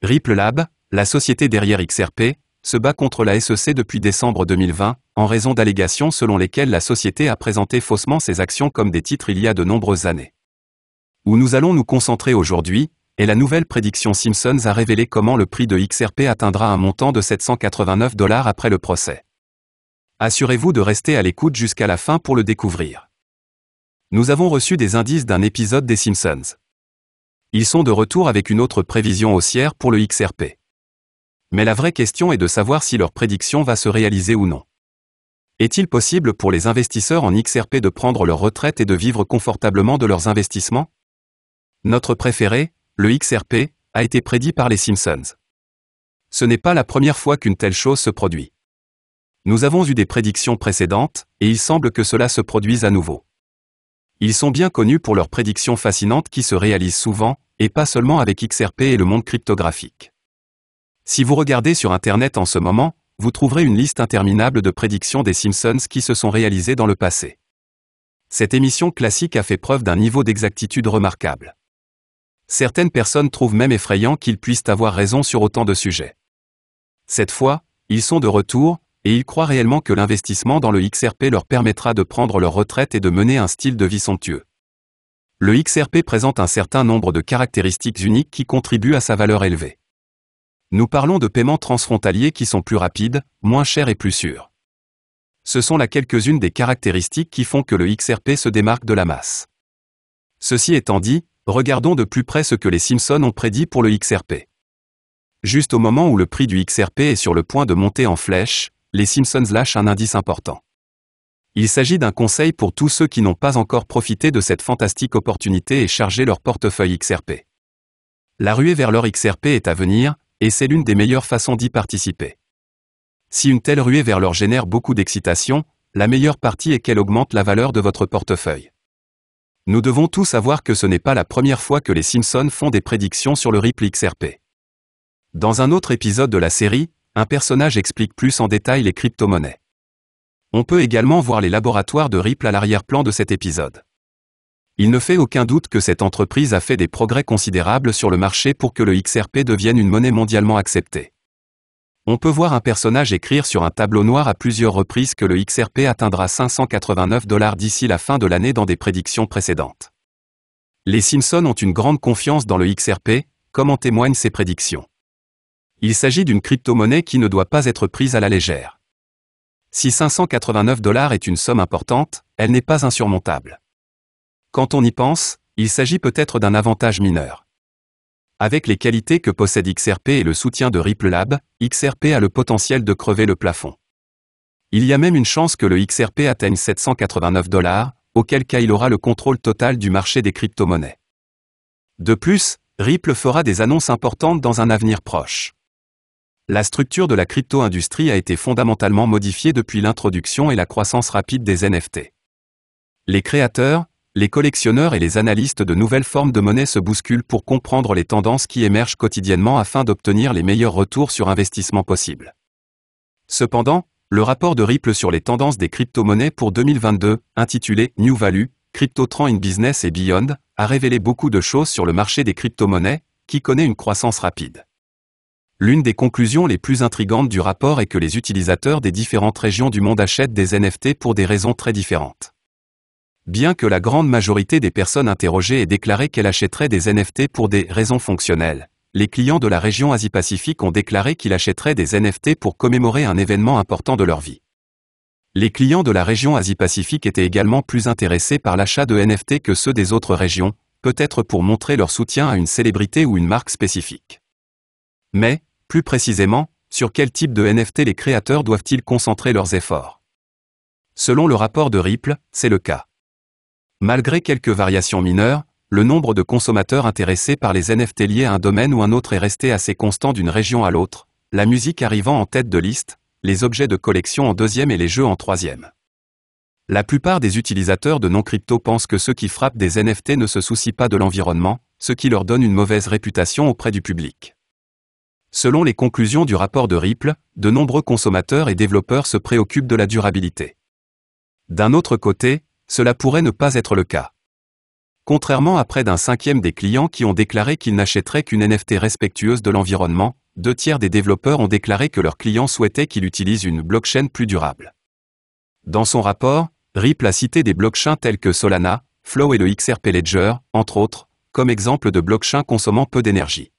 Ripple Lab, la société derrière XRP, se bat contre la SEC depuis décembre 2020, en raison d'allégations selon lesquelles la société a présenté faussement ses actions comme des titres il y a de nombreuses années. Où nous allons nous concentrer aujourd'hui, et la nouvelle prédiction Simpson a révélé comment le prix de XRP atteindra un montant de 789 $ après le procès. Assurez-vous de rester à l'écoute jusqu'à la fin pour le découvrir. Nous avons reçu des indices d'un épisode des Simpsons. Ils sont de retour avec une autre prévision haussière pour le XRP. Mais la vraie question est de savoir si leur prédiction va se réaliser ou non. Est-il possible pour les investisseurs en XRP de prendre leur retraite et de vivre confortablement de leurs investissements? Notre préféré, le XRP, a été prédit par les Simpsons. Ce n'est pas la première fois qu'une telle chose se produit. Nous avons eu des prédictions précédentes, et il semble que cela se produise à nouveau. Ils sont bien connus pour leurs prédictions fascinantes qui se réalisent souvent, et pas seulement avec XRP et le monde cryptographique. Si vous regardez sur Internet en ce moment, vous trouverez une liste interminable de prédictions des Simpsons qui se sont réalisées dans le passé. Cette émission classique a fait preuve d'un niveau d'exactitude remarquable. Certaines personnes trouvent même effrayant qu'ils puissent avoir raison sur autant de sujets. Cette fois, ils sont de retour, et ils croient réellement que l'investissement dans le XRP leur permettra de prendre leur retraite et de mener un style de vie somptueux. Le XRP présente un certain nombre de caractéristiques uniques qui contribuent à sa valeur élevée. Nous parlons de paiements transfrontaliers qui sont plus rapides, moins chers et plus sûrs. Ce sont là quelques-unes des caractéristiques qui font que le XRP se démarque de la masse. Ceci étant dit, regardons de plus près ce que les Simpsons ont prédit pour le XRP. Juste au moment où le prix du XRP est sur le point de monter en flèche, les Simpsons lâchent un indice important. Il s'agit d'un conseil pour tous ceux qui n'ont pas encore profité de cette fantastique opportunité et chargé leur portefeuille XRP. La ruée vers l'or XRP est à venir, et c'est l'une des meilleures façons d'y participer. Si une telle ruée vers l'or génère beaucoup d'excitation, la meilleure partie est qu'elle augmente la valeur de votre portefeuille. Nous devons tous savoir que ce n'est pas la première fois que les Simpsons font des prédictions sur le Ripple XRP. Dans un autre épisode de la série, un personnage explique plus en détail les crypto-monnaies. On peut également voir les laboratoires de Ripple à l'arrière-plan de cet épisode. Il ne fait aucun doute que cette entreprise a fait des progrès considérables sur le marché pour que le XRP devienne une monnaie mondialement acceptée. On peut voir un personnage écrire sur un tableau noir à plusieurs reprises que le XRP atteindra 589 $ d'ici la fin de l'année dans des prédictions précédentes. Les Simpsons ont une grande confiance dans le XRP, comme en témoignent ces prédictions. Il s'agit d'une crypto-monnaie qui ne doit pas être prise à la légère. Si 589 $ est une somme importante, elle n'est pas insurmontable. Quand on y pense, il s'agit peut-être d'un avantage mineur. Avec les qualités que possède XRP et le soutien de Ripple Lab, XRP a le potentiel de crever le plafond. Il y a même une chance que le XRP atteigne 789 $, auquel cas il aura le contrôle total du marché des crypto-monnaies. De plus, Ripple fera des annonces importantes dans un avenir proche. La structure de la crypto-industrie a été fondamentalement modifiée depuis l'introduction et la croissance rapide des NFT. Les créateurs, les collectionneurs et les analystes de nouvelles formes de monnaie se bousculent pour comprendre les tendances qui émergent quotidiennement afin d'obtenir les meilleurs retours sur investissement possibles. Cependant, le rapport de Ripple sur les tendances des crypto-monnaies pour 2022, intitulé New Value, Crypto Trends in Business and Beyond, a révélé beaucoup de choses sur le marché des crypto-monnaies, qui connaît une croissance rapide. L'une des conclusions les plus intrigantes du rapport est que les utilisateurs des différentes régions du monde achètent des NFT pour des raisons très différentes. Bien que la grande majorité des personnes interrogées aient déclaré qu'elles achèteraient des NFT pour des raisons fonctionnelles, les clients de la région Asie-Pacifique ont déclaré qu'ils achèteraient des NFT pour commémorer un événement important de leur vie. Les clients de la région Asie-Pacifique étaient également plus intéressés par l'achat de NFT que ceux des autres régions, peut-être pour montrer leur soutien à une célébrité ou une marque spécifique. Mais, plus précisément, sur quel type de NFT les créateurs doivent-ils concentrer leurs efforts? Selon le rapport de Ripple, c'est le cas. Malgré quelques variations mineures, le nombre de consommateurs intéressés par les NFT liés à un domaine ou un autre est resté assez constant d'une région à l'autre, la musique arrivant en tête de liste, les objets de collection en deuxième et les jeux en troisième. La plupart des utilisateurs de non-crypto pensent que ceux qui frappent des NFT ne se soucient pas de l'environnement, ce qui leur donne une mauvaise réputation auprès du public. Selon les conclusions du rapport de Ripple, de nombreux consommateurs et développeurs se préoccupent de la durabilité. D'un autre côté, cela pourrait ne pas être le cas. Contrairement à près d'un cinquième des clients qui ont déclaré qu'ils n'achèteraient qu'une NFT respectueuse de l'environnement, 2/3 des développeurs ont déclaré que leurs clients souhaitaient qu'il utilise une blockchain plus durable. Dans son rapport, Ripple a cité des blockchains tels que Solana, Flow et le XRP Ledger, entre autres, comme exemple de blockchains consommant peu d'énergie.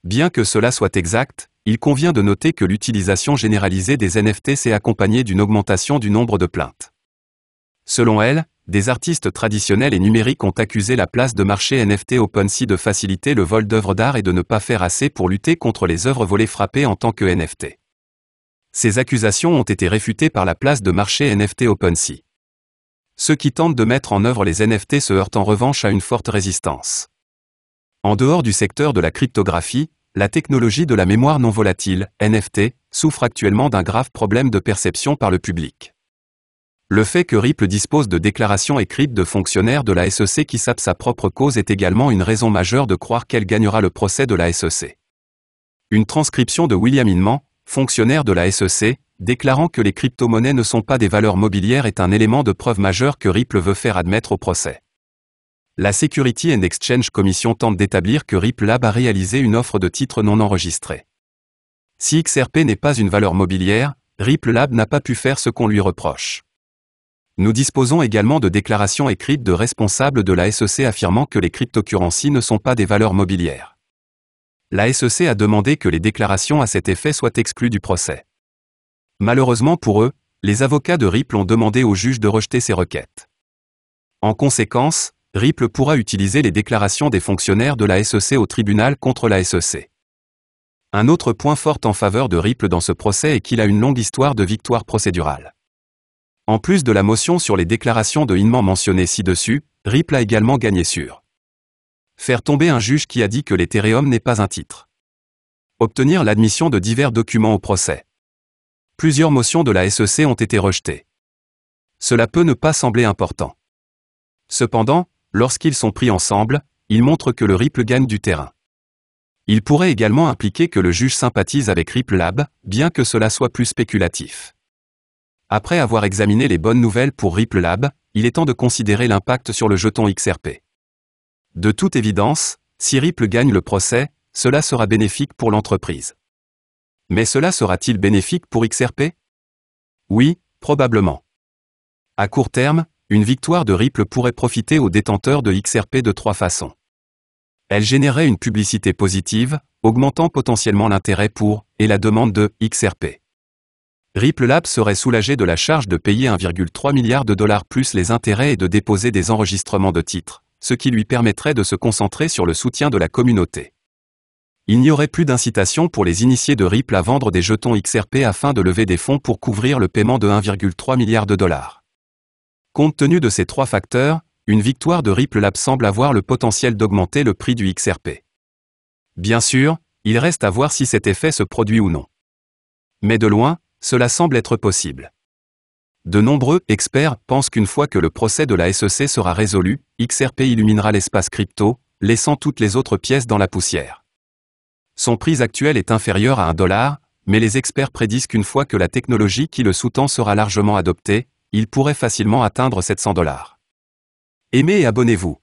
Bien que cela soit exact, il convient de noter que l'utilisation généralisée des NFT s'est accompagnée d'une augmentation du nombre de plaintes. Selon elle, des artistes traditionnels et numériques ont accusé la place de marché NFT OpenSea de faciliter le vol d'œuvres d'art et de ne pas faire assez pour lutter contre les œuvres volées frappées en tant que NFT. Ces accusations ont été réfutées par la place de marché NFT OpenSea. Ceux qui tentent de mettre en œuvre les NFT se heurtent en revanche à une forte résistance. En dehors du secteur de la cryptographie, la technologie de la mémoire non volatile, NFT, souffre actuellement d'un grave problème de perception par le public. Le fait que Ripple dispose de déclarations écrites de fonctionnaires de la SEC qui sapent sa propre cause est également une raison majeure de croire qu'elle gagnera le procès de la SEC. Une transcription de William Inman, fonctionnaire de la SEC, déclarant que les crypto-monnaies ne sont pas des valeurs mobilières est un élément de preuve majeur que Ripple veut faire admettre au procès. La Security and Exchange Commission tente d'établir que Ripple Lab a réalisé une offre de titres non enregistrés. Si XRP n'est pas une valeur mobilière, Ripple Lab n'a pas pu faire ce qu'on lui reproche. Nous disposons également de déclarations écrites de responsables de la SEC affirmant que les cryptocurrencies ne sont pas des valeurs mobilières. La SEC a demandé que les déclarations à cet effet soient exclues du procès. Malheureusement pour eux, les avocats de Ripple ont demandé au juge de rejeter ces requêtes. En conséquence, Ripple pourra utiliser les déclarations des fonctionnaires de la SEC au tribunal contre la SEC. Un autre point fort en faveur de Ripple dans ce procès est qu'il a une longue histoire de victoire procédurale. En plus de la motion sur les déclarations de Inman mentionnées ci-dessus, Ripple a également gagné sur faire tomber un juge qui a dit que l'Ethereum n'est pas un titre. Obtenir l'admission de divers documents au procès. Plusieurs motions de la SEC ont été rejetées. Cela peut ne pas sembler important. Cependant, lorsqu'ils sont pris ensemble, ils montrent que le Ripple gagne du terrain. Il pourrait également impliquer que le juge sympathise avec Ripple Lab, bien que cela soit plus spéculatif. Après avoir examiné les bonnes nouvelles pour Ripple Lab, il est temps de considérer l'impact sur le jeton XRP. De toute évidence, si Ripple gagne le procès, cela sera bénéfique pour l'entreprise. Mais cela sera-t-il bénéfique pour XRP? Oui, probablement. À court terme, une victoire de Ripple pourrait profiter aux détenteurs de XRP de 3 façons. Elle générerait une publicité positive, augmentant potentiellement l'intérêt pour et la demande de XRP. Ripple Lab serait soulagé de la charge de payer 1,3 milliard de dollars plus les intérêts et de déposer des enregistrements de titres, ce qui lui permettrait de se concentrer sur le soutien de la communauté. Il n'y aurait plus d'incitation pour les initiés de Ripple à vendre des jetons XRP afin de lever des fonds pour couvrir le paiement de 1,3 milliard de dollars. Compte tenu de ces 3 facteurs, une victoire de Ripple Lab semble avoir le potentiel d'augmenter le prix du XRP. Bien sûr, il reste à voir si cet effet se produit ou non. Mais de loin, cela semble être possible. De nombreux experts pensent qu'une fois que le procès de la SEC sera résolu, XRP illuminera l'espace crypto, laissant toutes les autres pièces dans la poussière. Son prix actuel est inférieur à $1, mais les experts prédisent qu'une fois que la technologie qui le sous-tend sera largement adoptée, il pourrait facilement atteindre $700. Aimez et abonnez-vous.